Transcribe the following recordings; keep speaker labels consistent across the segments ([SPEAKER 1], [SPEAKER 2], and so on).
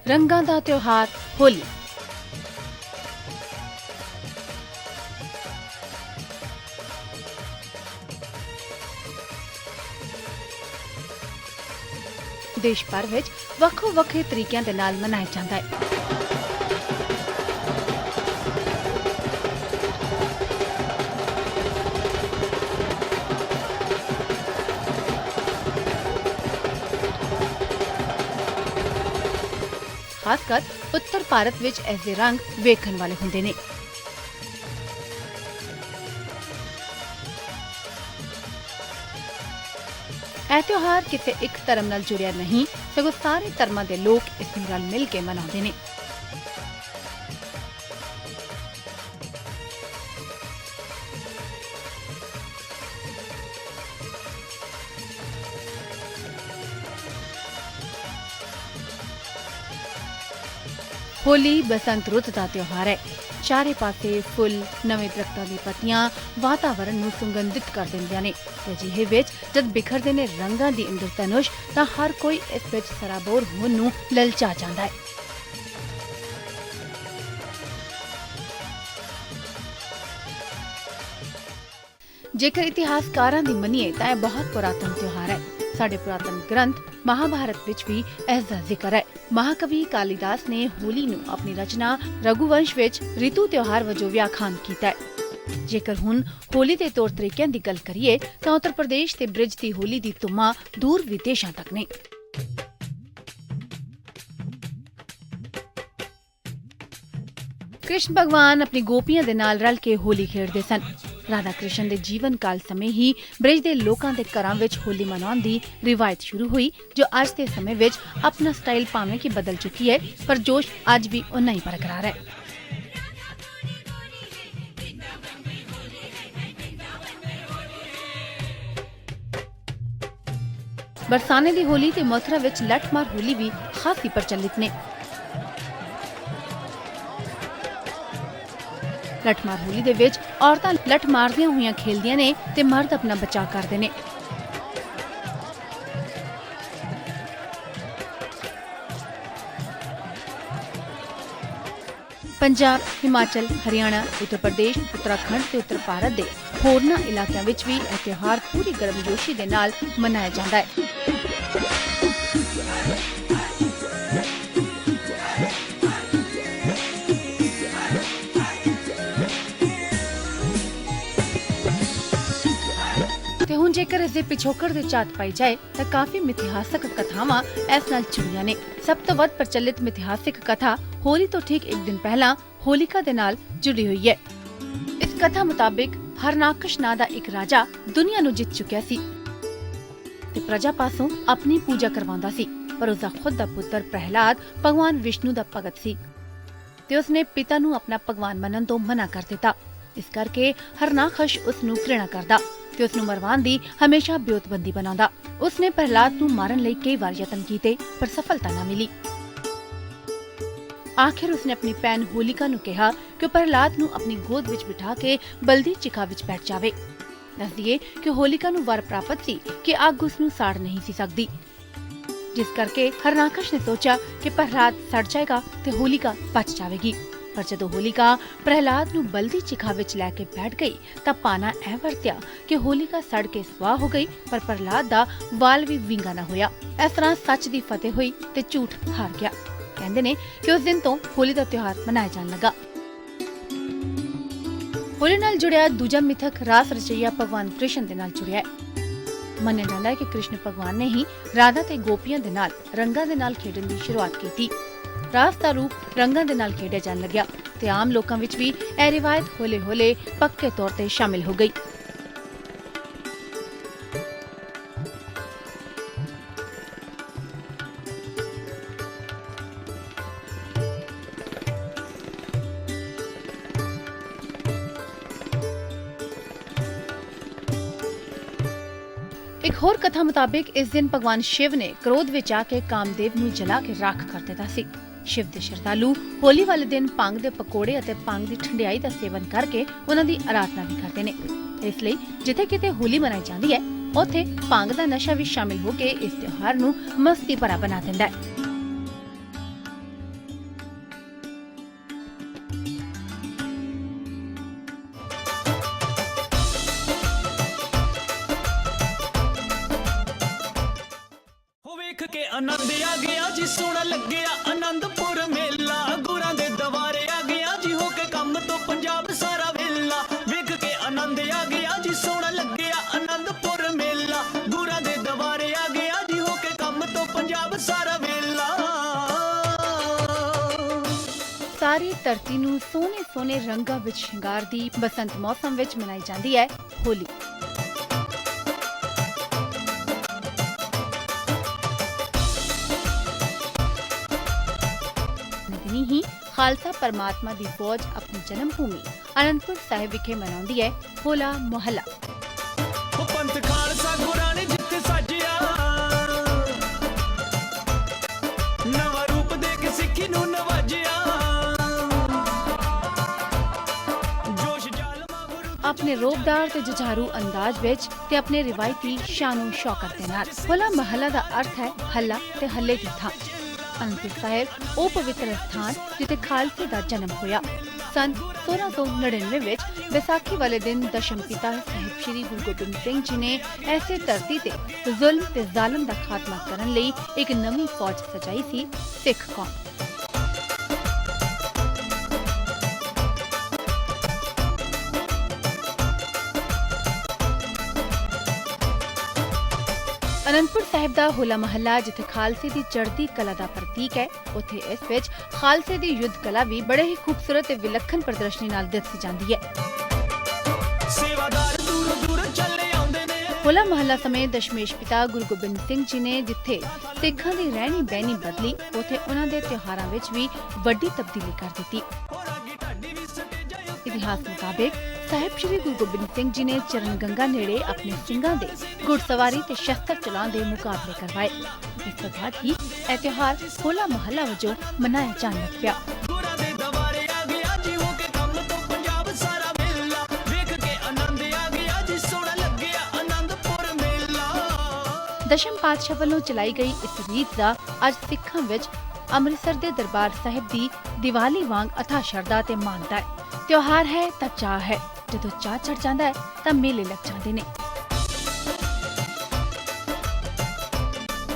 [SPEAKER 1] रंगां दा त्योहार होली। देश भर विच ਵੱਖੋ-ਵੱਖਰੇ तरीकों के नाल मनाया जाता है। खासकर उत्तर भारत विच ऐसे रंग वेखण वाले हुंदे ने। यह त्योहार किसी एक धर्म नाल जुड़िया नहीं, सगों सारे धर्मां दे लोग इस नूं रल मिल के मनाउंदे ने। होली बसंत रुत का त्योहार है। चारे पासे फुल, नवे दरख्तां दी पत्तियां वातावरण नूं सुगंधित कर दिंदियां ने। अजिहे विच जद बिखरदे ने रंगां दी इंद्रधनुष तां हर कोई इस विच सराबोर होण नूं ललचा जांदा है। जेकर इतिहासकारां दी मन्नीए तां यह बहुत पुरातन त्योहार है। साडे पुरातन ग्रंथ महाभारत विच भी इसदा जिक्र है। महाकवि कालिदास ने होली नूं अपनी रचना रघुवंश विच ऋतु त्योहार वजों व्याख्यान कीता है। जेकर हुण होली दे तौर तरीकिਆਂ दी गल करिए तां उत्तर प्रदेश ते ब्रिज दी होली दी धुम्मां दूर विदेशां तक ने। कृष्ण भगवान अपनी गोपियां दे नाल रल के होली खेडदे सन। राधा कृष्ण दे जीवन काल समय ही ब्रिज दे लोकां दे घरां विच होली मनाउण दी रिवायत शुरू हुई, जो अज दे समय विच अपना स्टाइल भावें कि बदल चुकी है, पर जोश अज भी उन्ना ही बरकरार है। बरसाने दी होली ते मथुरा विच लठमार होली भी खासी प्रचलित ने। लठमार होली दे विच औरतां लठ मारदियां होईयां खेलदियां ने ते मर्द अपना बचाव करदे ने। पंजाब, हिमाचल, हरियाणा, उत्तर प्रदेश, उत्तराखंड ते उत्तर भारत दे होरना इलाकिਆਂ विच भी यह त्योहार पूरी गर्मजोशी दे नाल मनाया जांदा है। ते हुण जेकर इस दे पिछोकड़ दे झात पाई जाए तां काफी मिथिहासक कथावां इस नाल जुड़ियां ने। सब तो वध प्रचलित मिथिहासिक कथा होली तो ठीक एक दिन पहला होलिका दे नाल जुड़ी हुई है। इस कथा मुताबिक हरनाकश नां दा एक राजा दुनिया नूं जित चुकिया सी ते प्रजा पासों अपनी पूजा करवांदा सी, पर उसदा खुद दा पुत्र प्रहलाद भगवान विष्णु दा भगत सी ते उसने पिता नूं अपना भगवान मनन तो मना कर दिता। इस करके हरनाकश उस नूं घृणा करदा ते उस नूं मरवाण दी हमेशा ब्योतबंदी बनाउंदा। उसने प्रहलाद नूं मारन लई कई बार यतन कीते, पर सफलता ना मिली। आखिर उसने अपनी भैन होलिका नूं कहा कि प्रहलाद नूं अपनी गोद विच बिठा के बलदी चिखा विच बैठ जावे। दस दिए कि होलिका नूं वर प्राप्त सी कि अग उस नूं साड़ नहीं सी सकदी, जिस करके हरनाकश ने सोचा कि प्रहलाद सड़ जाएगा ते होलिका बच जाएगी। पर जदों होलिका प्रहलाद नूं बलदी चिखा विच लैके बैठ गई तां पाना ऐ वरत्या कि होलिका सड़ के स्वाह हो गई, पर प्रहलाद दा वाल भी विंगा ना होया। इस तरह सच दी फतेह हुई ते झूठ हार गया। कहंदे ने कि उस दिन तो होली दा त्योहार मनाया जाण लगा। होली नाल जुड़िया दूजा मिथक रास रचैया भगवान कृष्ण दे नाल जुड़िया है। मन्निया जांदा है कि कृष्ण भगवान ने ही राधा ते गोपियां दे नाल रंगां दे नाल खेडण दी शुरुआत कीती। रास दा रूप रंगां दे नाल खेडिया जाण लग्या ते आम लोकां विच भी यह रिवायत होले होले पक्के तौर ते शामिल हो गई। एक होर कथा मुताबिक इस दिन भगवान शिव ने क्रोध विच आके कामदेव नूं जला के राख कर दिता सी। शिव दे श्रद्धालु होली वाले दिन भंग दे पकौड़े अते भंग दी ठंडियाई दा सेवन करके उन्हां दी आराधना भी करदे ने। इसलिए जिथे किते होली मनाई जांदी है, उत्थे भंग दा नशा भी शामिल हो के इस त्योहार नूं मस्ती भरा बना दिंदा है।
[SPEAKER 2] ਗਿਆ ਜੀ ਸੋਹਣਾ ਲੱਗਿਆ ਆਨੰਦਪੁਰ ਮੇਲਾ ਗੁਰਾਂ ਦੇ ਦਵਾਰੇ ਆ ਗਿਆ ਜੀ ਹੋ ਕੇ ਕੰਮ ਤੋਂ ਪੰਜਾਬ ਸਾਰਾ ਵੇਲਾ ਵੇਖ ਕੇ ਆਨੰਦ ਆ ਗਿਆ ਜੀ ਸੋਹਣਾ ਲੱਗਿਆ ਆਨੰਦਪੁਰ ਮੇਲਾ ਗੁਰਾਂ ਦੇ ਦਵਾਰੇ ਆ ਗਿਆ ਜੀ ਹੋ ਕੇ ਕੰਮ ਤੋਂ ਪੰਜਾਬ ਸਾਰਾ ਵੇਲਾ।
[SPEAKER 1] ਸਾਰੀ ਧਰਤੀ ਨੂੰ ਸੋਹਣੇ ਸੋਹਣੇ ਰੰਗਾਂ ਵਿੱਚ ਸ਼ਿੰਗਾਰਦੀ ਬਸੰਤ ਮੌਸਮ ਵਿੱਚ ਮਨਾਈ ਜਾਂਦੀ ਹੈ ਹੋਲੀ। ਦਿਨੀ ਹੀ ਖਾਲਸਾ ਪਰਮਾਤਮਾ ਦੀ ਫੌਜ ਆਪਣੀ ਜਨਮ ਭੂਮੀ ਅਨੰਦਪੁਰ ਸਾਹਿਬ ਵਿਖੇ ਮਨਾਉਂਦੀ ਹੈ ਹੋਲਾ ਮੁਹੱਲਾ।
[SPEAKER 2] ਪੰਥ ਖਾਲਸਾ ਗੁਰਾਂ ਨੇ ਜਿੱਥੇ ਸਾਜਿਆ ਨਵਾਂ ਰੂਪ ਦੇ ਕੇ ਸਿੱਖੀ ਨੂੰ ਨਵਾਜਿਆ ਜੋਸ਼ ਜਾਲਮਾ ਗੁਰੂ
[SPEAKER 1] ਆਪਣੇ ਰੋਬਦਾਰ ਤੇ ਜੁਝਾਰੂ ਅੰਦਾਜ਼ ਵਿੱਚ ਤੇ ਆਪਣੇ ਰਿਵਾਇਤੀ ਸ਼ਾਨੋ ਸ਼ੌਕਤ ਦੇ ਨਾਲ। ਹੋਲਾ ਮਹੱਲਾ ਦਾ ਅਰਥ ਹੈ ਹੱਲਾ ਤੇ ਹੱਲੇ ਦੀ ਥਾਂ। ਅਨੰਦਪੁਰ ਸਾਹਿਬ ਉਹ ਪਵਿੱਤਰ ਸਥਾਨ ਜਿੱਥੇ ਖਾਲਸੇ ਦਾ ਜਨਮ ਹੋਇਆ। ਸੰਨ 1699 ਵਿੱਚ ਵਿਸਾਖੀ ਵਾਲੇ ਦਿਨ ਦਸ਼ਮ ਪਿਤਾ ਸਾਹਿਬ ਸ਼੍ਰੀ ਗੁਰੂ ਗੋਬਿੰਦ ਸਿੰਘ ਜੀ ਨੇ ਐਸੇ ਧਰਤੀ ਤੇ ਜ਼ੁਲਮ ਤੇ ਜ਼ਾਲਮ ਦਾ ਖਾਤਮਾ ਕਰਨ ਲਈ ਇੱਕ ਨਵੀਂ ਫੌਜ ਸਜਾਈ ਸੀ, ਸਿੱਖ ਕੌਮ। ਅਨੰਦਪੁਰ ਸਾਹਿਬ ਦਾ ਹੋਲਾ ਮਹੱਲਾ ਜਿੱਥੇ ਖਾਲਸੇ ਦੀ ਚੜ੍ਹਦੀ ਕਲਾ ਦਾ ਪ੍ਰਤੀਕ ਹੈ, ਉੱਥੇ ਇਸ ਵਿੱਚ ਖਾਲਸੇ ਦੀ ਯੁੱਧ ਕਲਾ ਵੀ ਬੜੇ ਹੀ ਖੂਬਸੂਰਤ ਤੇ ਵਿਲੱਖਣ ਪ੍ਰਦਰਸ਼ਨੀ ਨਾਲ ਦਿਖਦੀ ਜਾਂਦੀ ਹੈ।
[SPEAKER 2] ਸੇਵਾਦਾਰ ਦੂਰੋਂ ਦੂਰੋਂ ਚੱਲੇ ਆਉਂਦੇ ਨੇ।
[SPEAKER 1] ਹੋਲਾ ਮਹੱਲਾ ਸਮੇਂ ਦਸ਼ਮੇਸ਼ ਪਿਤਾ ਗੁਰੂ ਗੋਬਿੰਦ ਸਿੰਘ ਜੀ ਨੇ ਜਿੱਥੇ ਸਿੱਖਾਂ ਦੀ ਰਹਿਣੀ ਬਹਿਣੀ ਬਦਲੀ, ਉੱਥੇ ਉਹਨਾਂ ਦੇ ਤਿਉਹਾਰਾਂ ਵਿੱਚ ਵੀ ਵੱਡੀ ਤਬਦੀਲੀ ਕਰ ਦਿੱਤੀ। ਇਤਿਹਾਸ ਮੁਤਾਬਿਕ ਸਾਹਿਬ ਸ਼੍ਰੀ ਗੁਰੂ ਗੋਬਿੰਦ ਸਿੰਘ ਜੀ ਨੇ ਚਰਨ ਗੰਗਾ ਨੇੜੇ ਆਪਣੇ ਸਿੰਘਾਂ ਦੇ ਘੁੜਸਵਾਰੀ ਤੇ ਸ਼ਸਤਰ ਚਲਾਉਣ ਦੇ ਮੁਕਾਬਲੇ ਕਰਵਾਏ। ਇਸ ਤੋਂ ਬਾਅਦ ਹੀ ਇਹ ਤਿਉਹਾਰ ਹੋਲਾ ਮਹੱਲਾ ਵਜੋਂ ਮਨਾਇਆ ਜਾਣ ਲੱਗ ਪਿਆ।
[SPEAKER 2] ਗੁਰਾਂ ਦੇ ਦਵਾਰੇ ਆ ਗਿਆ ਜੀ ਹੋ ਕੇ ਕੰਮ ਤੋਂ ਪੰਜਾਬ ਸਾਰਾ ਵੇਲਾ ਵੇਖ ਕੇ ਆਨੰਦ ਆ ਗਿਆ ਜੀ ਸੋਹਣਾ ਲੱਗਿਆ ਆਨੰਦਪੁਰ ਮੇਲਾ।
[SPEAKER 1] ਦਸ਼ਮ ਪਾਤਸ਼ਾਹ ਵੱਲੋਂ ਚਲਾਈ ਗਈ ਇਸ ਰੀਤ ਦਾ ਅੱਜ ਸਿੱਖਾਂ ਵਿੱਚ ਅੰਮ੍ਰਿਤਸਰ ਦੇ ਦਰਬਾਰ ਸਾਹਿਬ ਦੀ ਦੀਵਾਲੀ ਵਾਂਗ ਅਥਾਹ ਸ਼ਰਧਾ ਤੇ ਮਾਨਤਾ ਹੈ। ਤਿਉਹਾਰ ਹੈ ਤਾਂ ਚਾਅ ਹੈ, ਜਦੋਂ ਚਾਅ ਚੜ ਜਾਂਦਾ ਹੈ ਤਾਂ ਮੇਲੇ ਲੱਗ ਜਾਂਦੇ ਨੇ।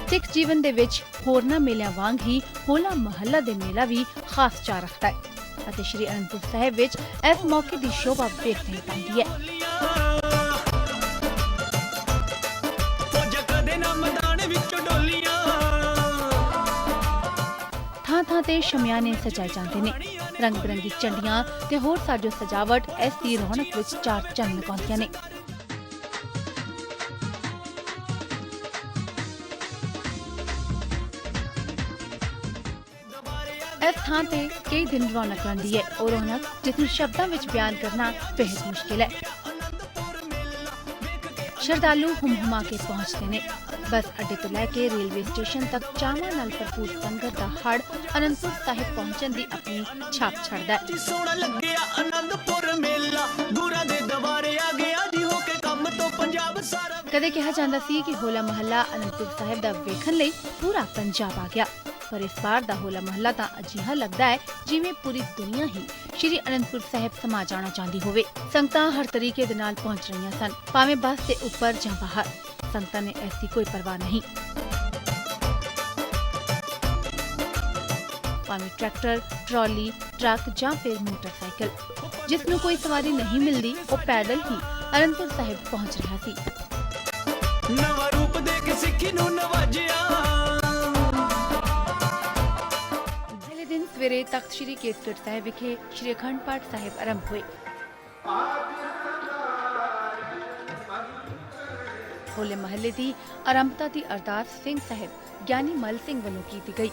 [SPEAKER 1] ਸਿੱਖ ਜੀਵਨ ਦੇ ਵਿੱਚ ਹੋਰਨਾਂ ਮੇਲਿਆਂ ਵਾਂਗ ਹੀ ਹੋਲਾ ਮਹੱਲਾ ਦੇ ਮੇਲਾ ਵੀ ਖਾਸ ਚਾਅ ਰੱਖਦਾ ਹੈ ਅਤੇ ਸ਼੍ਰੀ ਅਨੰਦਪੁਰ ਸਾਹਿਬ ਵਿੱਚ ਇਸ ਮੌਕੇ ਦੀ ਸ਼ੋਭਾ ਵੇਖਣ ਨੂੰ ਪੈਂਦੀ ਹੈ। ਥਾਂ ਤੇ ਸ਼ਮਿਆਨੇ ਸਜਾਏ ਜਾਂਦੇ ਨੇ। ਰੰਗ ਬਿਰੰਗੀ ਝੰਡੀਆਂ ਤੇ ਹੋਰ ਸਾਜੋ ਸਜਾਵਟ ਇਸ ਦੀ ਰੌਣਕ ਵਿੱਚ ਚਾਰ ਚੰਨ ਲਗਾਉਂਦੀਆਂ ਨੇ। ਇਸ ਥਾਂ ਤੇ ਕਈ ਦਿਨ ਰੌਣਕ ਰਹਿੰਦੀ ਹੈ। ਉਹ ਰੌਣਕ ਜਿਸ ਨੂੰ ਸ਼ਬਦਾਂ ਵਿੱਚ ਬਿਆਨ ਕਰਨਾ ਬੇहद ਮੁਸ਼ਕਿਲ ਹੈ। ਸ਼ਰਧਾਲੂ ਹੁਮਹੁਮਾ ਕੇ ਪਹੁੰਚਦੇ ਨੇ। ਬੱਸ ਅੱਡੇ ਤੋਂ ਲੈ ਕੇ ਰੇਲਵੇ ਸਟੇਸ਼ਨ ਤੱਕ ਚਾਵਾਂ ਨਾਲ ਭਰਪੂਰ ਸੰਗਤ ਦਾ ਹੜ ਅਨੰਦਪੁਰ ਸਾਹਿਬ ਪਹੁੰਚਣ ਦੀ ਆਪਣੀ ਛਾਪ ਛੱਡਦਾ ਹੈ।
[SPEAKER 2] ਸੋਹਣਾ ਲੱਗਿਆ ਆਨੰਦਪੁਰ ਮੇਲਾ ਗੁਰਾਂ ਦੇ ਦਵਾਰੇ ਆ ਗਿਆ ਜੀ ਹੋ ਕੇ ਕੰਮ ਤੋਂ ਪੰਜਾਬ ਸਾਰਾ।
[SPEAKER 1] ਕਦੇ ਕਿਹਾ ਜਾਂਦਾ ਸੀ ਕਿ ਹੋਲਾ ਮਹੱਲਾ ਅਨੰਦਪੁਰ ਸਾਹਿਬ ਦਾ ਵੇਖਣ ਲਈ ਪੂਰਾ ਪੰਜਾਬ ਆ ਗਿਆ, ਪਰ ਇਸ ਵਾਰ ਦਾ ਹੋਲਾ ਮਹੱਲਾ ਤਾਂ ਅਜਿਹਾ ਲੱਗਦਾ ਹੈ ਜਿਵੇਂ ਪੂਰੀ ਦੁਨੀਆ ਹੀ ਸ਼੍ਰੀ ਅਨੰਦਪੁਰ ਸਾਹਿਬ ਸਮਾ ਜਾਣਾ ਚਾਹੁੰਦੀ ਹੋਵੇ। ਸੰਗਤਾਂ ਹਰ ਤਰੀਕੇ ਦੇ ਨਾਲ ਪਹੁੰਚ ਰਹੀਆਂ ਸਨ, ਭਾਵੇਂ ਬੱਸ ਦੇ ਉੱਪਰ ਜਾਂ ਬਾਹਰ। ਸੰਗਤਾਂ ਨੇ ਐਸੀ ਕੋਈ ਪਰਵਾਹ ਨਹੀਂ। ਭਾਵੇਂ ਟਰੈਕਟਰ, ਟਰਾਲੀ, ਟਰੱਕ ਜਾਂ ਫਿਰ ਮੋਟਰਸਾਈਕਲ, ਜਿਸ ਨੂੰ ਕੋਈ ਸਵਾਰੀ ਨਹੀਂ ਮਿਲਦੀ ਉਹ ਪੈਦਲ ਹੀ ਅਨੰਦਪੁਰ ਸਾਹਿਬ ਪਹੁੰਚ ਰਿਹਾ ਸੀ।
[SPEAKER 2] ਨਵਾਂ ਰੂਪ ਦੇ ਕੇ ਸਿੱਖੀ ਨੂੰ ਨਵਾਜਿਆ।
[SPEAKER 1] ਅਗਲੇ ਦਿਨ ਸਵੇਰੇ ਤਖਤ ਸ਼੍ਰੀ ਕੇਸਗੜ੍ਹ ਸਾਹਿਬ ਵਿਖੇ ਸ਼੍ਰੀ ਅਖੰਡ ਪਾਠ ਸਾਹਿਬ ਆਰੰਭ ਹੋਏ। ਹੋਲੇ ਮਹੱਲੇ ਦੀ ਆਰੰਭਤਾ ਦੀ ਅਰਦਾਸ ਸਿੰਘ ਸਾਹਿਬ ਗਿਆਨੀ ਮਲ ਸਿੰਘ ਵੱਲੋਂ ਕੀਤੀ ਗਈ।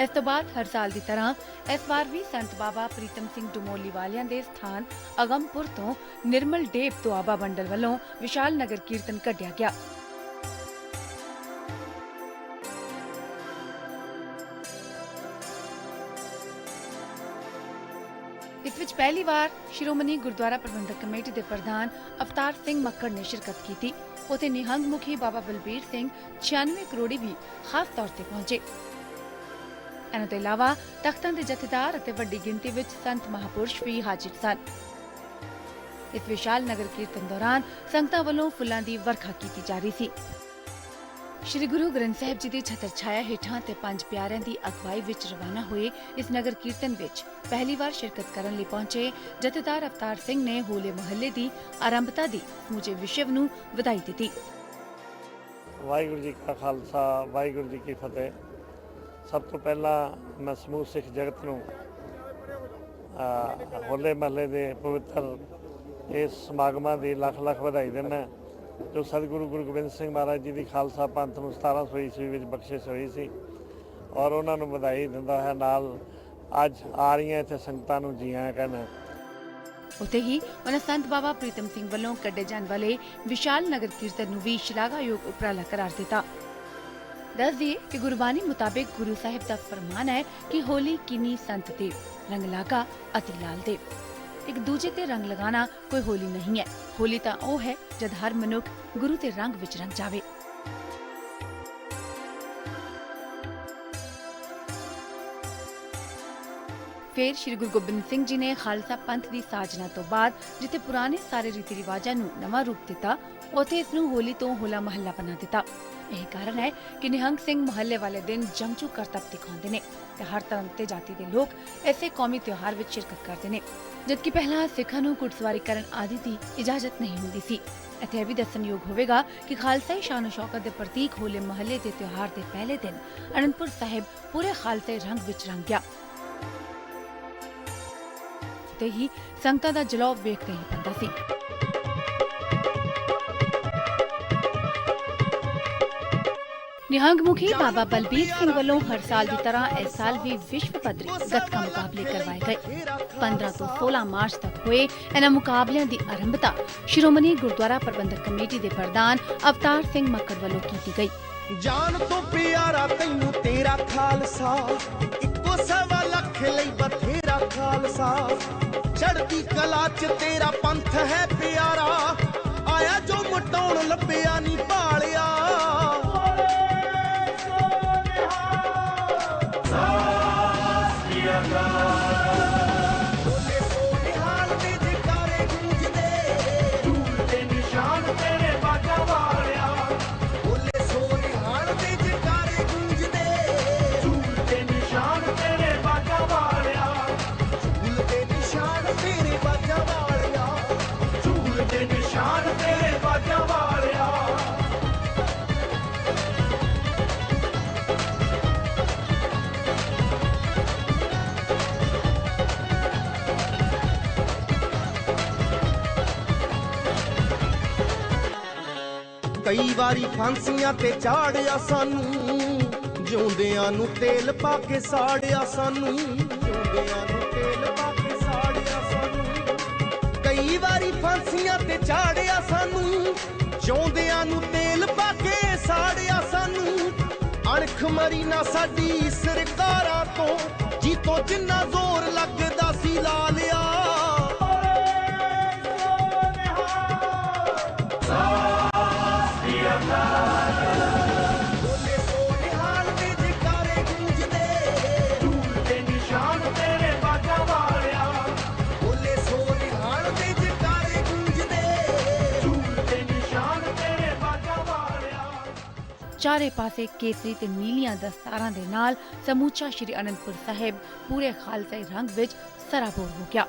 [SPEAKER 1] ਇਸ ਤੋਂ ਬਾਅਦ ਹਰ ਸਾਲ ਦੀ ਤਰ੍ਹਾਂ ਇਸ ਵਾਰ ਵੀ ਸੰਤ ਬਾਬਾ ਪ੍ਰੀਤਮ ਸਿੰਘ ਡਮੋਲੀ ਵਾਲਿਆਂ ਦੇ ਸਥਾਨ ਅਗੰਮਪੁਰ ਤੋਂ ਨਿਰਮਲ ਡੇਬ ਦੁਆਬਾ ਮੰਡਲ ਵੱਲੋਂ ਵਿਸ਼ਾਲ ਨਗਰ ਕੀਰਤਨ ਕੱਢਿਆ ਗਿਆ। ਇਸ ਵਿੱਚ ਪਹਿਲੀ ਵਾਰ ਸ਼੍ਰੋਮਣੀ ਗੁਰਦੁਆਰਾ ਪ੍ਰਬੰਧਕ ਕਮੇਟੀ ਦੇ ਪ੍ਰਧਾਨ ਅਵਤਾਰ ਸਿੰਘ ਮੱਕੜ ਨੇ ਸ਼ਿਰਕਤ ਕੀਤੀ। ਉਥੇ ਨਿਹੰਗ ਮੁਖੀ ਬਾਬਾ ਬਲਬੀਰ ਸਿੰਘ 96 ਕਰੋੜੀ ਵੀ ਖਾਸ ਤੌਰ ਤੇ ਪਹੁੰਚੇ। ਇਹਨਾਂ ਤੋਂ ਇਲਾਵਾ ਤਖਤਾਂ ਦੇ ਜਥੇਦਾਰ ਅਤੇ ਵੱਡੀ ਗਿਣਤੀ ਵਿੱਚ ਸੰਤ ਮਹਾਪੁਰਸ਼ ਵੀ ਹਾਜ਼ਰ ਸਨ। ਇਸ ਵਿਸ਼ਾਲ ਨਗਰ ਕੀਰਤਨ ਦੌਰਾਨ ਸੰਗਤਾਂ ਵੱਲੋਂ ਫੁੱਲਾਂ ਦੀ ਵਰਖਾ ਕੀਤੀ ਜਾ ਰਹੀ ਸੀ। ਸ਼੍ਰੀ ਗੁਰੂ ਗ੍ਰੰਥ ਸਾਹਿਬ ਜੀ ਦੀ ਛਤਰ ਛਾਇਆ ਹੇਠਾਂ ਤੇ ਪੰਜ ਪਿਆਰਿਆਂ ਦੀ ਅਗਵਾਈ ਵਿੱਚ ਰਵਾਨਾ ਹੋਏ ਇਸ ਨਗਰ ਕੀਰਤਨ ਵਿੱਚ ਪਹਿਲੀ ਵਾਰ ਸ਼ਿਰਕਤ ਕਰਨ ਲਈ ਪਹੁੰਚੇ ਜਥੇਦਾਰ ਅਵਤਾਰ ਸਿੰਘ ਨੇ ਹੋਲੇ ਮਹੱਲੇ ਦੀ ਆਰੰਭਤਾ ਦੀ ਸਮੁੱਚੇ ਵਿਸ਼ਵ ਨੂੰ ਵਧਾਈ ਦਿੱਤੀ।
[SPEAKER 3] ਵਾਹਿਗੁਰੂ ਜੀ ਕਾ ਖਾਲਸਾ, ਵਾਹਿਗੁਰੂ ਜੀ ਕੀ ਫਤਿਹ। ਸਭ ਤੋਂ ਪਹਿਲਾਂ ਮੈਂ ਸਮੂਹ ਸਿੱਖ ਜਗਤ ਨੂੰ ਹੋਲੇ ਮਹੱਲੇ ਦੇ ਪਵਿੱਤਰ ਇਸ ਸਮਾਗਮਾਂ ਦੀ ਲੱਖ ਲੱਖ ਵਧਾਈ ਦਿੰਦਾ, ਜੋ ਸਤਿਗੁਰੂ ਗੁਰੂ ਗੋਬਿੰਦ ਸਿੰਘ ਮਹਾਰਾਜ ਜੀ ਦੀ ਖਾਲਸਾ ਪੰਥ ਨੂੰ 1700 ਈਸਵੀ ਵਿੱਚ ਬਖਸ਼ਿਸ਼ ਹੋਈ ਸੀ, ਔਰ ਉਹਨਾਂ ਨੂੰ ਵਧਾਈ ਦਿੰਦਾ ਹੈ ਨਾਲ ਅੱਜ ਆ ਰਹੀਆਂ ਇੱਥੇ ਸੰਗਤਾਂ ਨੂੰ ਜੀ ਆਇਆਂ ਕਹਿਣਾ।
[SPEAKER 1] ਉੱਥੇ ਹੀ ਉਹਨਾਂ ਸੰਤ ਬਾਬਾ ਪ੍ਰੀਤਮ ਸਿੰਘ ਵੱਲੋਂ ਕੱਢੇ ਜਾਣ ਵਾਲੇ ਵਿਸ਼ਾਲ ਨਗਰ ਕੀਰਤਨ ਨੂੰ ਵੀ ਸ਼ਲਾਘਾਯੋਗ ਉਪਰਾਲਾ ਕਰਾਰ ਦਿੱਤਾ। ਦੱਸ ਦਈਏ ਕਿ ਗੁਰਬਾਣੀ ਮੁਤਾਬਿਕ ਗੁਰੂ ਸਾਹਿਬ ਦਾ ਫਰਮਾਨ ਹੈ ਕਿ ਹੋਲੀ ਕੀਨੀ ਸੰਤ ਦੇਵ, ਰੰਗ ਲਾਗਾ ਅਤਿ ਲਾਲ ਦੇਵ। ਇੱਕ ਦੂਜੇ ਤੇ ਰੰਗ ਲਗਾਣਾ ਕੋਈ ਹੋਲੀ ਨਹੀਂ ਹੈ। ਹੋਲੀ ਤਾਂ ਉਹ ਹੈ ਜਦ ਹਰ ਮਨੁੱਖ ਗੁਰੂ ਦੇ ਰੰਗ ਵਿੱਚ ਰੰਗ ਜਾਵੇ। ਫਿਰ ਸ਼੍ਰੀ ਗੁਰੂ ਗੋਬਿੰਦ ਸਿੰਘ ਜੀ ਨੇ ਖਾਲਸਾ ਪੰਥ ਦੀ ਸਾਜਨਾ ਤੋਂ ਬਾਅਦ ਜਿੱਥੇ ਪੁਰਾਣੇ ਸਾਰੇ ਰੀਤੀ ਰਿਵਾਜਾਂ ਨੂੰ ਨਵਾਂ ਰੂਪ ਦਿੱਤਾ, ਉੱਥੇ ਇਸ ਨੂੰ ਹੋਲੀ ਤੋਂ ਹੋਲਾ ਮਹੱਲਾ ਬਣਾ ਦਿੱਤਾ। ਇਹ ਕਾਰਨ ਹੈ ਕਿ ਨਿਹੰਗ ਸਿੰਘ ਮਹੱਲੇ ਵਾਲੇ ਦਿਨ ਜੰਗਜੂ ਕਰਤੱਵ ਦਿਖਾਉਂਦੇ ਨੇ ਤੇ ਹਰ ਧਰਮ ਤੇ ਜਾਤੀ ਦੇ ਲੋਕ ਐਸੇ ਕੌਮੀ ਤਿਉਹਾਰ ਵਿੱਚ ਸ਼ਿਰਕਤ ਕਰਦੇ ਨੇ, ਜਦਕਿ ਪਹਿਲਾਂ ਸਿੱਖਾਂ ਨੂੰ ਘੁੜਸਵਾਰੀ ਕਰਨ ਆਦਿ ਦੀ ਇਜਾਜ਼ਤ ਨਹੀਂ ਹੁੰਦੀ ਸੀ। ਇੱਥੇ ਇਹ ਵੀ ਦੱਸਣਯੋਗ ਹੋਵੇਗਾ ਕਿ ਖਾਲਸਾਈ ਸ਼ਾਨ ਸ਼ੌਕਤ ਦੇ ਪ੍ਰਤੀਕ ਹੋਲੇ ਮਹੱਲੇ ਦੇ ਤਿਉਹਾਰ ਦੇ ਪਹਿਲੇ ਦਿਨ ਅਨੰਦਪੁਰ ਸਾਹਿਬ ਪੂਰੇ ਖਾਲਸਾਈ ਰੰਗ ਵਿੱਚ ਰੰਗ ਗਿਆ ਤੇ ਹੀ ਸੰਗਤਾਂ ਦਾ ਜਲਾਉ ਵੇਖਦੇ ਹੀ ਪੈਂਦਾ ਸੀ। ਨਿਹੰਗ ਮੁਖੀ ਬਾਬਾ ਬਲਬੀਰ ਸਿੰਘ ਵੱਲੋਂ ਹਰ ਸਾਲ ਦੀ ਤਰ੍ਹਾਂ ਇਸ ਸਾਲ ਵੀ ਵਿਸ਼ਵ ਪੱਧਰੀ ਗੱਤਕਾ ਮੁਕਾਬਲੇ ਕਰਵਾਏ ਗਏ। 15 ਤੋਂ 16 ਮਾਰਚ ਤੱਕ ਹੋਏ ਇਹਨਾਂ ਮੁਕਾਬਲਿਆਂ ਦੀ ਆਰੰਭਤਾ ਸ਼੍ਰੋਮਣੀ ਗੁਰਦੁਆਰਾ ਪ੍ਰਬੰਧਕ ਕਮੇਟੀ ਦੇ ਪ੍ਰਧਾਨ ਅਵਤਾਰ ਸਿੰਘ ਮੱਕੜ ਵੱਲੋਂ ਕੀਤੀ ਗਈ।
[SPEAKER 4] ਜਾਨ ਤੋਂ ਪਿਆਰਾ ਤੈਨੂੰ ਤੇਰਾ ਖਾਲਸਾ, ਇੱਕੋ ਸਵਾ ਲੱਖ ਲਈ ਬਥੇਰਾ ਖਾਲਸਾ। ਚੜ੍ਹਦੀ ਕਲਾ ਚ ਤੇਰਾ ਪੰਥ ਹੈ ਪਿਆਰਾ, ਆਇਆ ਜੋ ਮਟਾਉਣ ਲੱਭਿਆ ਨਹੀਂ ਭਾਲਿਆ। ਕਈ ਵਾਰੀ ਫਾਂਸੀਆਂ ਤੇ ਚਾੜਿਆ ਸਾਨੂੰ, ਜਿਉਂਦਿਆਂ ਨੂੰ ਤੇਲ ਪਾ ਕੇ ਸਾੜਿਆ ਸਾਨੂੰ, ਜਿਉਂਦਿਆਂ ਨੂੰ ਤੇਲ ਪਾ ਕੇ ਸਾੜਿਆ ਸਾਨੂੰ। ਕਈ ਵਾਰੀ ਫਾਂਸੀਆਂ ਤੇ ਚਾੜਿਆ ਸਾਨੂੰ, ਜਿਉਂਦਿਆਂ ਨੂੰ ਤੇਲ ਪਾ ਕੇ ਸਾੜਿਆ ਸਾਨੂੰ। ਅਣਖ ਮਰੀ ਨਾ ਸਾਡੀ ਸਰਕਾਰਾਂ ਤੋਂ, ਜੀ ਤੋਂ ਜਿੰਨਾ ਜ਼ੋਰ ਲੱਗਦਾ ਸੀ ਲਾ ਲਿਆ।
[SPEAKER 1] ਚਾਰੇ ਪਾਸੇ ਕੇਸਰੀ ਤੇ ਨੀਲੀਆਂ ਦਸਤਾਰਾਂ ਦੇ ਨਾਲ ਸਮੂਚਾ ਸ਼੍ਰੀ ਅਨੰਦਪੁਰ ਸਾਹਿਬ ਪੂਰੇ ਖਾਲਸਾਈ ਰੰਗ ਵਿੱਚ ਸਰਾਬੋਰ ਹੋ ਗਿਆ।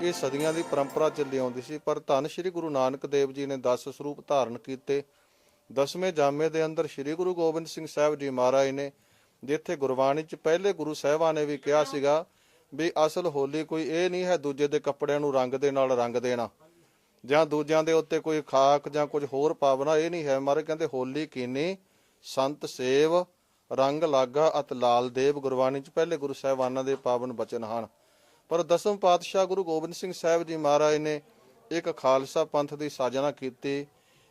[SPEAKER 5] ਇਹ ਸਦੀਆਂ ਦੀ ਪਰੰਪਰਾ ਚੱਲੀ ਆਉਂਦੀ ਸੀ, ਪਰ ਧੰਨ ਸ਼੍ਰੀ ਗੁਰੂ ਨਾਨਕ ਦੇਵ ਜੀ ਨੇ 10 ਸਰੂਪ ਧਾਰਨ ਕੀਤੇ। 10ਵੇਂ ਜਾਮੇ ਦੇ ਅੰਦਰ ਸ਼੍ਰੀ ਗੁਰੂ ਗੋਬਿੰਦ ਸਿੰਘ ਸਾਹਿਬ ਜੀ ਮਹਾਰਾਜ ਨੇ, ਜਿੱਥੇ ਗੁਰਬਾਣੀ 'ਚ ਪਹਿਲੇ ਗੁਰੂ ਸਾਹਿਬਾਂ ਨੇ ਵੀ ਕਿਹਾ ਸੀਗਾ ਵੀ ਅਸਲ ਹੋਲੀ ਕੋਈ ਇਹ ਨਹੀਂ ਹੈ ਦੂਜੇ ਦੇ ਕੱਪੜਿਆਂ ਨੂੰ ਰੰਗ ਦੇ ਨਾਲ ਰੰਗ ਦੇਣਾ, ਜਾਂ ਦੂਜਿਆਂ ਦੇ ਉੱਤੇ ਕੋਈ ਖਾਕ ਜਾਂ ਕੁਝ ਹੋਰ ਪਾਵਨਾ, ਇਹ ਨਹੀਂ ਹੈ। ਮਾਰੇ ਕਹਿੰਦੇ ਹੋਲੀ ਕੀਨੀ ਸੰਤ ਸੇਵ, ਰੰਗ ਲਾਗਾ ਅਤ ਲਾਲ ਦੇਵ। ਗੁਰਬਾਣੀ 'ਚ ਪਹਿਲੇ ਗੁਰੂ ਸਾਹਿਬਾਨਾਂ ਦੇ ਪਾਵਨ ਬਚਨ ਹਨ। ਪਰ ਦਸਮ ਪਾਤਸ਼ਾਹ ਗੁਰੂ ਗੋਬਿੰਦ ਸਿੰਘ ਸਾਹਿਬ ਜੀ ਮਹਾਰਾਜ ਨੇ ਇੱਕ ਖਾਲਸਾ ਪੰਥ ਦੀ ਸਾਜਨਾ ਕੀਤੀ,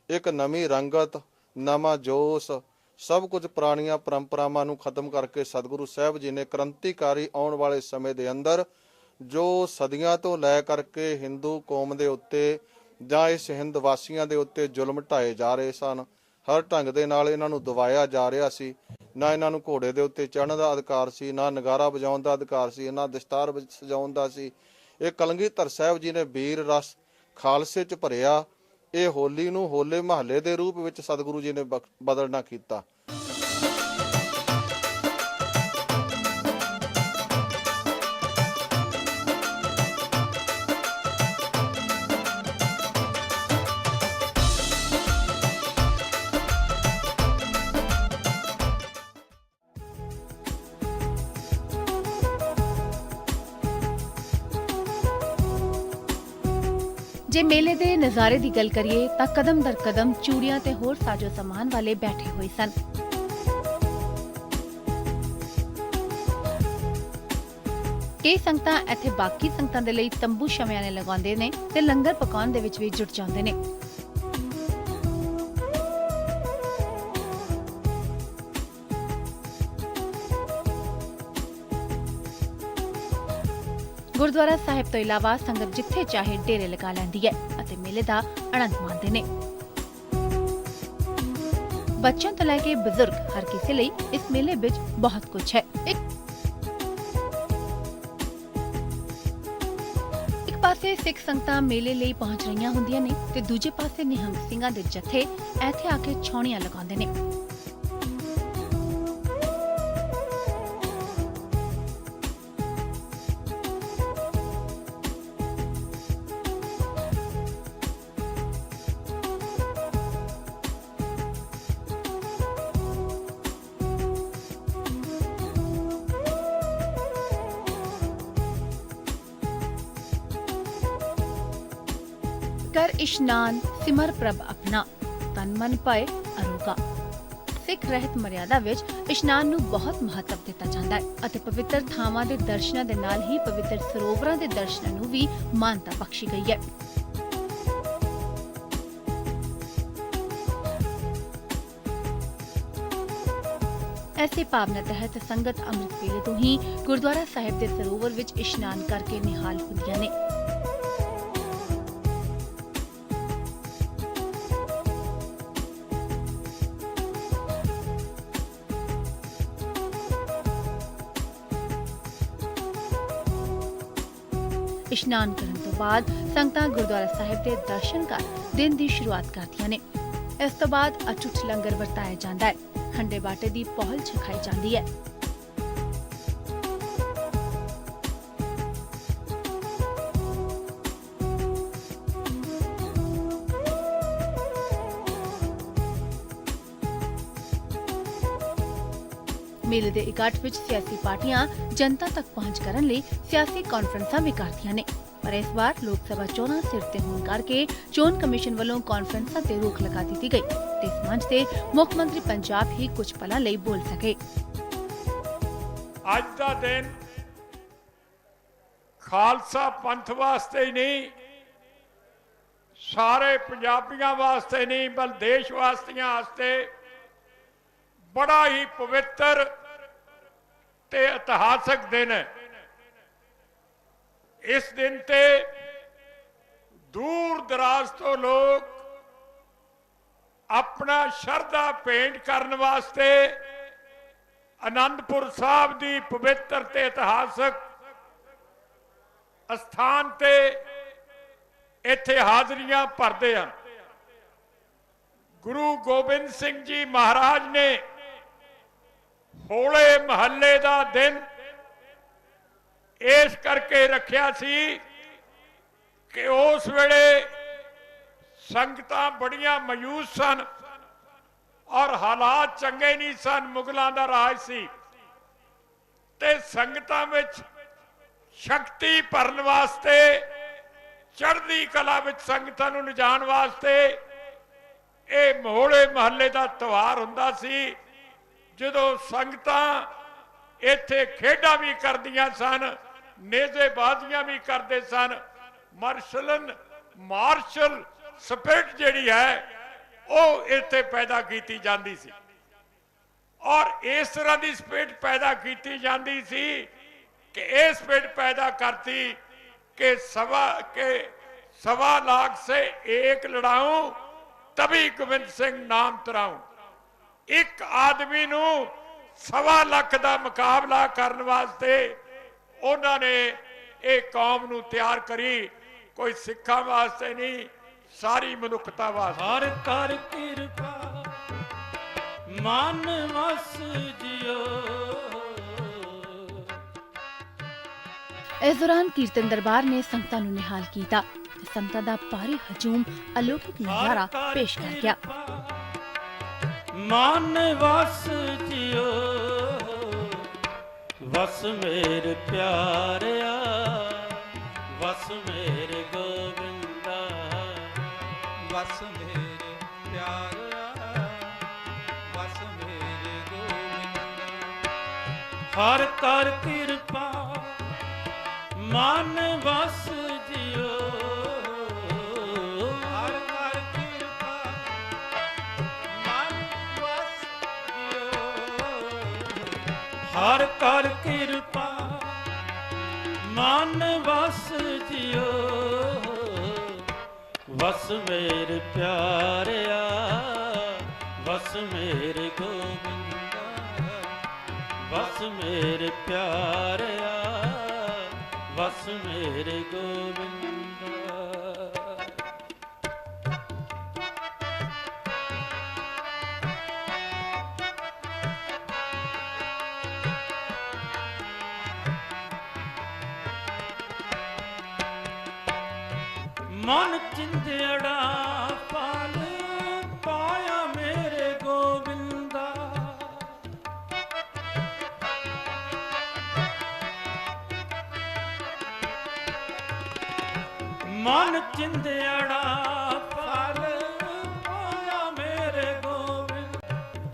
[SPEAKER 5] ਇੱਕ ਨਵੀਂ ਰੰਗਤ, ਨਵਾਂ ਜੋਸ਼, ਸਭ ਕੁਝ ਪੁਰਾਣੀਆਂ ਪਰੰਪਰਾਵਾਂ ਨੂੰ ਖਤਮ ਕਰਕੇ ਸਤਿਗੁਰੂ ਸਾਹਿਬ ਜੀ ਨੇ ਕ੍ਰਾਂਤੀਕਾਰੀ ਆਉਣ ਵਾਲੇ ਸਮੇਂ ਦੇ ਅੰਦਰ ਜੋ ਸਦੀਆਂ ਤੋਂ ਲੈ ਕਰਕੇ ਹਿੰਦੂ ਕੌਮ ਦੇ ਉੱਤੇ ਜਾਂ ਇਸ ਹਿੰਦ ਵਾਸੀਆਂ ਦੇ ਉੱਤੇ ਜ਼ੁਲਮ ਢਾਏ ਜਾ ਰਹੇ ਸਨ, ਹਰ ਢੰਗ ਦੇ ਨਾਲ ਇਹਨਾਂ ਨੂੰ ਦਬਾਇਆ ਜਾ ਰਿਹਾ ਸੀ। ਨਾ ਇਹਨਾਂ ਨੂੰ ਘੋੜੇ ਦੇ ਉੱਤੇ ਚੜ੍ਹਨ ਦਾ ਅਧਿਕਾਰ ਸੀ, ਨਾ ਨਗਾਰਾ ਵਜਾਉਣ ਦਾ ਅਧਿਕਾਰ ਸੀ, ਨਾ ਦਸਤਾਰ ਸਜਾਉਣ ਦਾ ਸੀ। ਇਹ ਕਲਗੀਧਰ ਸਾਹਿਬ ਜੀ ਨੇ ਵੀਰ ਰਸ ਖਾਲਸੇ 'ਚ ਭਰਿਆ ਇਹ ਹੋਲੀ ਨੂੰ ਹੋਲੇ ਮਹੱਲੇ ਦੇ ਰੂਪ ਵਿੱਚ ਸਤਿਗੁਰੂ ਜੀ ਨੇ ਬਦਲਣਾ ਕੀਤਾ।
[SPEAKER 1] ਜੇ ਮੇਲੇ ਦੇ ਨਜ਼ਾਰੇ ਦੀ ਗੱਲ ਕਰੀਏ ਤਾਂ ਕਦਮ ਦਰ ਕਦਮ ਚੂੜੀਆਂ ਤੇ ਹੋਰ ਸਾਜੋ ਸਮਾਨ ਵਾਲੇ ਬੈਠੇ ਹੋਏ ਸਨ। ਕਈ ਸੰਗਤਾਂ ਇੱਥੇ ਬਾਕੀ ਸੰਗਤਾਂ ਦੇ ਲਈ ਤੰਬੂ ਸ਼ਮਿਆਨੇ ਲਗਾਉਂਦੇ ਨੇ ਤੇ ਲੰਗਰ ਪਕਾਉਣ ਦੇ ਵਿੱਚ ਵੀ ਜੁਟ ਜਾਂਦੇ ਨੇ। ਗੁਰਦੁਆਰਾ ਸਾਹਿਬ ਤੋਂ ਇਲਾਵਾ ਸੰਗਤ ਜਿੱਥੇ ਚਾਹੇ ਡੇਰੇ ਲਗਾ ਲੈਂਦੀ ਹੈ ਅਤੇ ਮੇਲੇ ਦਾ ਆਨੰਦ ਮਾਣਦੇ ਨੇ। ਬੱਚਿਆਂ ਤੋਂ ਲੈ ਕੇ ਬਜ਼ੁਰਗ ਹਰ ਕਿਸੇ ਲਈ ਇਸ ਮੇਲੇ ਵਿੱਚ ਬਹੁਤ ਕੁਝ ਹੈ। ਇੱਕ ਪਾਸੇ ਸਿੱਖ ਸੰਗਤਾਂ ਮੇਲੇ ਲਈ ਪਹੁੰਚ ਰਹੀਆਂ ਹੁੰਦੀਆਂ ਨੇ ਤੇ ਦੂਜੇ ਪਾਸੇ ਨਿਹੰਗ ਸਿੰਘਾਂ ਦੇ ਜਥੇ ਇੱਥੇ ਆ ਕੇ ਛਾਉਣੀਆਂ ਲਗਾਉਂਦੇ ਨੇ। कर इशनान सिमर प्रभ अपना तन मन पाए अरोगा। सिख ਰਹਿਤ ਮਰਿਆਦਾ ਵਿੱਚ ਇਸ਼ਨਾਨ ਨੂੰ ਬਹੁਤ ਮਹੱਤਵ ਦਿੱਤਾ ਜਾਂਦਾ ਹੈ ਅਤੇ ਪਵਿੱਤਰ ਥਾਵਾਂ ਦੇ ਦਰਸ਼ਨਾਂ ਦੇ ਨਾਲ ਹੀ ਪਵਿੱਤਰ ਸਰੋਵਰਾਂ ਦੇ ਦਰਸ਼ਨਾਂ ਨੂੰ ਵੀ ਮਾਨਤਾ ਬਖਸ਼ੀ ਗਈ ਹੈ। ਐਸੇ ਭਾਵਨਾ ਤਹਿਤ ਸੰਗਤ ਅੰਮ੍ਰਿਤ ਵੇਲੇ ਤੋਂ ਹੀ ਗੁਰਦੁਆਰਾ ਸਾਹਿਬ ਦੇ ਸਰੋਵਰ ਵਿੱਚ ਇਸ਼ਨਾਨ ਕਰਕੇ ਨਿਹਾਲ ਹੁੰਦੀਆਂ ਨੇ। ਇਸ਼ਨਾਨ ਕਰਨ ਤੋਂ ਬਾਅਦ ਸੰਗਤਾਂ ਗੁਰਦੁਆਰਾ ਸਾਹਿਬ ਦੇ ਦਰਸ਼ਨ ਕਰ ਦਿਨ ਦੀ ਸ਼ੁਰੂਆਤ ਕਰਦੀਆਂ ਨੇ। ਇਸ ਤੋਂ ਬਾਅਦ ਅਟੁੱਟ ਲੰਗਰ ਵਰਤਾਇਆ ਜਾਂਦਾ ਹੈ। ਖੰਡੇ ਬਾਟੇ ਦੀ ਪਹੁਲ ਛਕਾਈ ਜਾਂਦੀ ਹੈ। ਮੇਲੇ ਦੇ ਇਕੱਠ ਵਿੱਚ ਸਿਆਸੀ ਪਾਰਟੀਆਂ ਜਨਤਾ ਤੱਕ ਪਹੁੰਚ ਕਰਨ ਲਈ ਸਿਆਸੀ ਕਾਨਫਰੰਸਾਂ ਵੀ ਕਰਦੀਆਂ ਨੇ। ਪਰ ਇਸ ਵਾਰ ਲੋਕ ਸਭਾ ਚੋਣਾਂ ਸਿਰ ਤੇ ਹੋਣ ਕਰਕੇ ਚੋਣ ਕਮਿਸ਼ਨ ਵੱਲੋਂ ਕਾਨਫਰੰਸਾਂ ਤੇ ਰੋਕ ਲਗਾ ਦਿੱਤੀ ਗਈ ਤੇ ਇਸ ਮੰਚ ਤੇ ਮੁੱਖ ਮੰਤਰੀ ਪੰਜਾਬ ਹੀ ਕੁਝ ਪਲਾਂ ਲਈ ਬੋਲ ਸਕੇ।
[SPEAKER 6] ਅੱਜ ਦਾ ਦਿਨ ਖਾਲਸਾ ਪੰਥ ਵਾਸਤੇ ਹੀ ਨਹੀਂ, ਸਾਰੇ ਪੰਜਾਬੀਆਂ ਵਾਸਤੇ ਨਹੀਂ, ਬਲ ਦੇਸ਼ ਵਾਸੀਆਂ ਵਾਸਤੇ बड़ा ही पवित्र ते इतिहासक दिन है। इस दिन ते दूर दराज तो लोग अपना शरधा भेंट करने वास्ते आनंदपुर साहब दी पवित्र ते इतिहासक स्थान ते इत्थे हाजरियां भरदे हैं। गुरु गोबिंद सिंह जी महाराज ने होले महल्ले का दिन इस करके रखिया सी कि उस वेले संगतां बड़ियां मायूस सन और हालात चंगे नहीं सन। मुगलों का राज सी ते संगतां विच शक्ति भरन वास्ते, चढ़दी कला विच संगतां नूं लिजाण वास्ते ये होले महल्ले का त्योहार हुंदा सी। ਜਦੋਂ ਸੰਗਤਾਂ ਇੱਥੇ ਖੇਡਾਂ ਵੀ ਕਰਦੀਆਂ ਸਨ, ਨੇਜ਼ੇਬਾਜ਼ੀਆਂ ਵੀ ਕਰਦੇ ਸਨ, ਮਾਰਸ਼ਲ ਸਪਿਰਿਟ ਜਿਹੜੀ ਹੈ ਉਹ ਇੱਥੇ ਪੈਦਾ ਕੀਤੀ ਜਾਂਦੀ ਸੀ ਔਰ ਇਸ ਤਰ੍ਹਾਂ ਦੀ ਸਪਿਰਿਟ ਪੈਦਾ ਕੀਤੀ ਜਾਂਦੀ ਸੀ ਕਿ ਇਹ ਸਪਿਰਿਟ ਪੈਦਾ ਕਰਤੀ ਕਿ सवा लाख से एक लड़ाऊं तभी गोबिंद सिंह नाम तराऊं। एक आदमी नू 1.25 लाख का मुकाबला करने वास्ते उन्होंने एक कौम नू तैयार करी। कोई सिखा वास्ते नहीं, ਸਾਰੀ ਮਨੁੱਖਤਾ ਵਾਸਤੇ।
[SPEAKER 7] ਹਰ ਕਰ ਕਿਰਪਾ ਮਨ ਵਸ ਜਿਓ।
[SPEAKER 1] ਇਸ ਦੌਰਾਨ ਕੀਰਤਨ ਦਰਬਾਰ ਨੇ ਸੰਗਤਾਂ ਨੂੰ ਨਿਹਾਲ ਕੀਤਾ ਤੇ ਸੰਗਤਾਂ ਦਾ ਭਾਰੀ ਹਜੂਮ ਅਲੌਕਿਕ ਨਜ਼ਾਰਾ ਪੇਸ਼ ਕਰ ਗਿਆ।
[SPEAKER 7] ਮਨ ਵਸ ਜਿਓ ਵਸ ਮੇਰੇ ਪਿਆਰਿਆ ਵਸ ਮੇਰੇ ਗੋਬਿੰਦਾ ਵਸ ਮੇਰੇ ਪਿਆਰਿਆ ਵਸ ਮੇਰੇ ਗੋਬਿੰਦਾ। ਹਰ ਕਰ ਕਿਰਪਾ ਮਨ ਵਸ ਜਿਓ। ਹਰ ਕਰ ਕਿਰਪਾ ਮਨ ਵਸ ਜਿਓ। ਹਰ ਕਰ ਕਿਰਪਾ ਮਨ ਵਸ ਜਿਓ ਵਸ ਮੇਰੇ ਪਿਆਰਿਆ ਵਸ ਮੇਰੇ ਗੋਬਿੰਦਾ ਵਸ ਮੇਰੇ ਪਿਆਰਿਆ ਵਸ ਮੇਰੇ ਗੋਬਿੰਦਾ। ਮਨ ਚਿੰਦੜਾ ਪਾਲ ਪਾਇਆ ਮੇਰੇ ਗੋਬਿੰਦਾ। ਮਨ ਚਿੰਦੜਾ ਪਾਲ ਪਾਇਆ ਮੇਰੇ ਗੋਬਿੰਦ।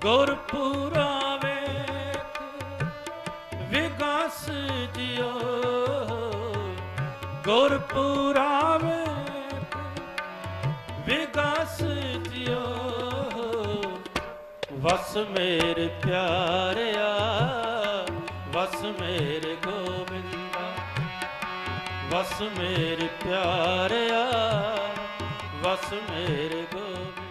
[SPEAKER 7] ਗੁਰਪੁਰਾ ਵੇਖ ਵਿਗਾਸ ਜਿਓ। ਗੁਰਪੁਰਾ ਵੇਖ ਵਿਗਾਸ ਜਿਓ ਵਸ ਮੇਰੇ ਪਿਆਰਿਆ ਵਸ ਮੇਰੇ ਗੋਬਿੰਦਾ ਵਸ ਮੇਰੇ ਪਿਆਰਿਆ ਵਸ ਮੇਰੇ ਗੋਬਿੰਦਾ।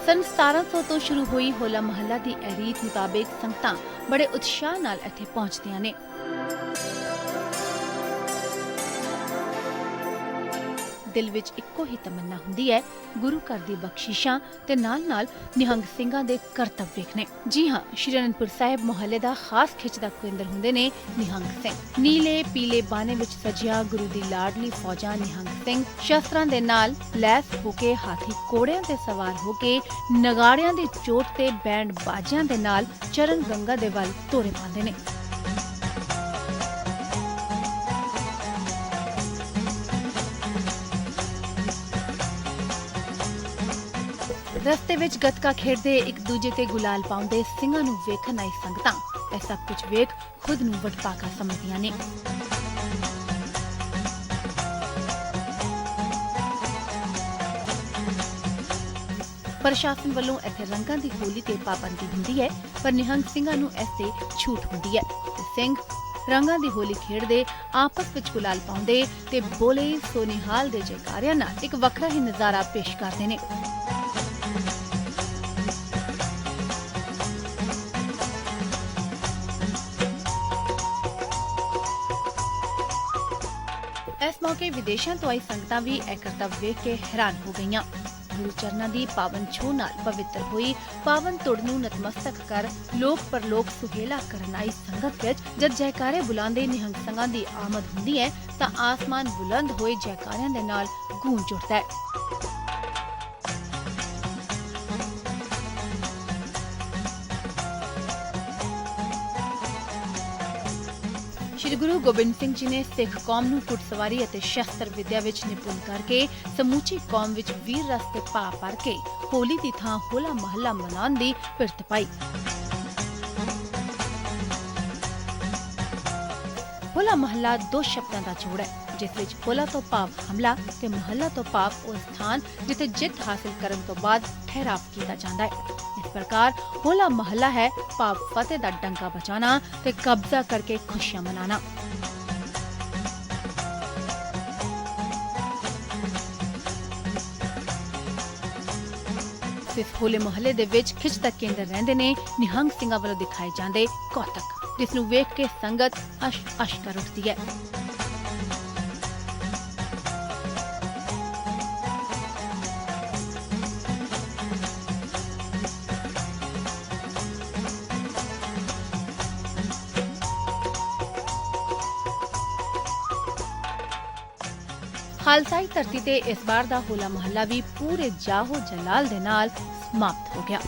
[SPEAKER 1] ਸਨ 1700 ਤੋਂ ਸ਼ੁਰੂ ਹੋਈ ਹੋਲਾ ਮਹੱਲਾ ਦੀ ਇਹ ਰੀਤ ਮੁਤਾਬਿਕ ਸੰਗਤਾਂ ਬੜੇ ਉਤਸ਼ਾਹ ਨਾਲ ਇੱਥੇ ਪਹੁੰਚਦੀਆਂ ਨੇ। ਦਿਲ ਵਿੱਚ ਇੱਕੋ ਹੀ ਤਮੰਨਾ ਹੁੰਦੀ ਹੈ ਗੁਰੂ ਘਰ ਦੀ ਬਖਸ਼ਿਸ਼ਾਂ ਤੇ ਨਾਲ-ਨਾਲ ਨਿਹੰਗ ਸਿੰਘਾਂ ਦੇ ਕਰਤੱਵ ਵੇਖਣੇ। ਜੀ ਹਾਂ, ਸ਼੍ਰੀ ਅਨੰਦਪੁਰ ਸਾਹਿਬ ਮੁਹੱਲੇ ਦਾ ਖਾਸ ਖਿੱਚ ਦਾ ਕੇਂਦਰ ਹੁੰਦੇ ਨੇ ਨਿਹੰਗ ਸਿੰਘ। ਨੀਲੇ ਪੀਲੇ ਬਾਣੇ ਵਿੱਚ ਸਜਿਆ ਗੁਰੂ ਦੀ ਲਾਡਲੀ ਫੌਜਾਂ ਨਿਹੰਗ ਸਿੰਘ ਸ਼ਸਤਰਾਂ ਦੇ ਨਾਲ ਲੈਸ ਹੋ ਕੇ ਹਾਥੀ ਕੋੜਿਆਂ ਤੇ ਸਵਾਰ ਹੋ ਕੇ ਨਗਾੜਿਆਂ ਦੀ ਚੋਟ ਤੇ ਬੈਂਡ ਬਾਜਿਆਂ ਦੇ ਨਾਲ ਚਰਨ ਗੰਗਾ ਦੇ ਵੱਲ ਤੋਰੇ ਪਾਉਂਦੇ ਨੇ। ਰਸਤੇ ਵਿੱਚ ਗੱਤਕਾ ਖੇਡਦੇ ਇੱਕ ਦੂਜੇ ਤੇ ਗੁਲਾਲ ਪਾਉਂਦੇ ਸਿੰਘਾਂ ਨੂੰ ਵੇਖਣ ਆਈ ਸੰਗਤਾਂ ਇਹ ਸਭ ਕੁਝ ਵੇਖ ਖੁਦ ਨੂੰ ਵਡਭਾਗਾ ਸਮਝਦੀਆਂ ਨੇ। ਪ੍ਰਸ਼ਾਸਨ ਵੱਲੋਂ ਇੱਥੇ ਰੰਗਾਂ ਦੀ ਹੋਲੀ ਤੇ ਪਾਬੰਦੀ ਹੁੰਦੀ ਹੈ, ਪਰ ਨਿਹੰਗ ਸਿੰਘਾਂ ਨੂੰ ਇਸ ਤੇ ਛੂਟ ਹੁੰਦੀ ਹੈ ਤੇ ਸਿੰਘ ਰੰਗਾਂ ਦੀ ਹੋਲੀ ਖੇਡਦੇ ਆਪਸ ਵਿੱਚ ਗੁਲਾਲ ਪਾਉਂਦੇ ਤੇ ਬੋਲੇ ਸੋਨਿਹਾਲ ਦੇ ਜੈਕਾਰਿਆਂ ਨਾਲ ਇੱਕ ਵੱਖਰਾ ਹੀ ਨਜ਼ਾਰਾ ਪੇਸ਼ ਕਰਦੇ ਨੇ। ਇਸ ਮੌਕੇ ਵਿਦੇਸ਼ਾਂ ਤੋਂ ਆਈ ਸੰਗਤਾਂ ਵੀ ਇਹ ਕਰਤੱਵ ਵੇਖ ਕੇ ਹੈਰਾਨ ਹੋ ਗਈਆਂ। ਗੁਰੂ ਚਰਨਾਂ ਦੀ ਪਾਵਨ ਛੋਹ ਨਾਲ ਪਵਿੱਤਰ ਹੋਈ ਪਾਵਨ ਧੁੜ ਨੂੰ ਨਤਮਸਤਕ ਕਰ ਲੋਕ ਪਰਲੋਕ ਸੁਹੇਲਾ ਕਰਨ ਆਈ ਸੰਗਤ ਵਿੱਚ ਜਦ ਜੈਕਾਰੇ ਬੁਲਾਉਂਦੇ ਨਿਹੰਗ ਸਿੰਘਾਂ ਦੀ ਆਮਦ ਹੁੰਦੀ ਹੈ ਤਾਂ ਆਸਮਾਨ ਬੁਲੰਦ ਹੋਏ ਜੈਕਾਰਿਆਂ ਦੇ ਨਾਲ ਗੂੰਜ ਉੱਠਦਾ ਹੈ। ਸ਼੍ਰੀ ਗੁਰੂ ਗੋਬਿੰਦ ਸਿੰਘ ਜੀ ਨੇ ਸਿੱਖ ਕੌਮ ਨੂੰ ਘੁੜਸਵਾਰੀ ਅਤੇ ਸ਼ਸਤਰ ਵਿਦਿਆ ਵਿੱਚ ਨਿਪੁੰਨ ਕਰਕੇ ਸਮੂਚੀ ਕੌਮ ਵਿੱਚ ਵੀਰ ਰਸ ਤੇ ਪਾ ਭਰ ਕੇ ਹੋਲੀ ਦੀ ਥਾਂ ਹੋਲਾ ਮਹੱਲਾ ਮਨਾਉਣ ਦੀ ਪਿਰਤ ਪਾਈ। ਹੋਲਾ ਮਹੱਲਾ ਦੋ ਸ਼ਬਦਾਂ ਦਾ ਜੋੜ ਹੈ, ਜਿਸ ਵਿੱਚ ਹੋਲਾ ਤੋਂ ਭਾਵ ਹਮਲਾ ਤੇ ਮਹੱਲਾ ਤੋਂ ਭਾਵ ਉਹ ਸਥਾਨ ਜਿੱਥੇ ਜਿੱਤ ਹਾਸਲ ਕਰਨ ਤੋਂ ਬਾਅਦ ਠਹਿਰਾਵ ਕੀਤਾ ਜਾਂਦਾ ਹੈ। ਇਸ ਪ੍ਰਕਾਰ ਹੋਲਾ ਮਹੱਲਾ ਹੈ ਭਾਵ ਫਤਿਹ ਦਾ ਡੰਕਾ ਬਜਾਣਾ ਤੇ ਕਬਜ਼ਾ ਕਰਕੇ ਖੁਸ਼ੀਆਂ ਮਨਾਣਾ। ਇਸ ਹੋਲੇ ਮੁਹੱਲੇ ਦੇ ਵਿੱਚ ਖਿੱਚ ਦਾ ਕੇਂਦਰ ਰਹਿੰਦੇ ਨੇ ਨਿਹੰਗ ਸਿੰਘਾਂ ਵੱਲੋਂ ਦਿਖਾਏ ਜਾਂਦੇ ਕੌਤਕ, ਜਿਸ ਨੂੰ ਵੇਖ ਕੇ ਸੰਗਤ ਅਸ਼ ਕਰ ਉੱਠਦੀ ਹੈ। ਖਾਲਸਾਈ ਧਰਤੀ ਤੇ ਇਸ ਵਾਰ ਦਾ ਹੋਲਾ ਮਹੱਲਾ ਵੀ ਪੂਰੇ ਜਾਹੋ ਜਲਾਲ ਦੇ ਨਾਲ ਸਮਾਪਤ ਹੋ ਗਿਆ।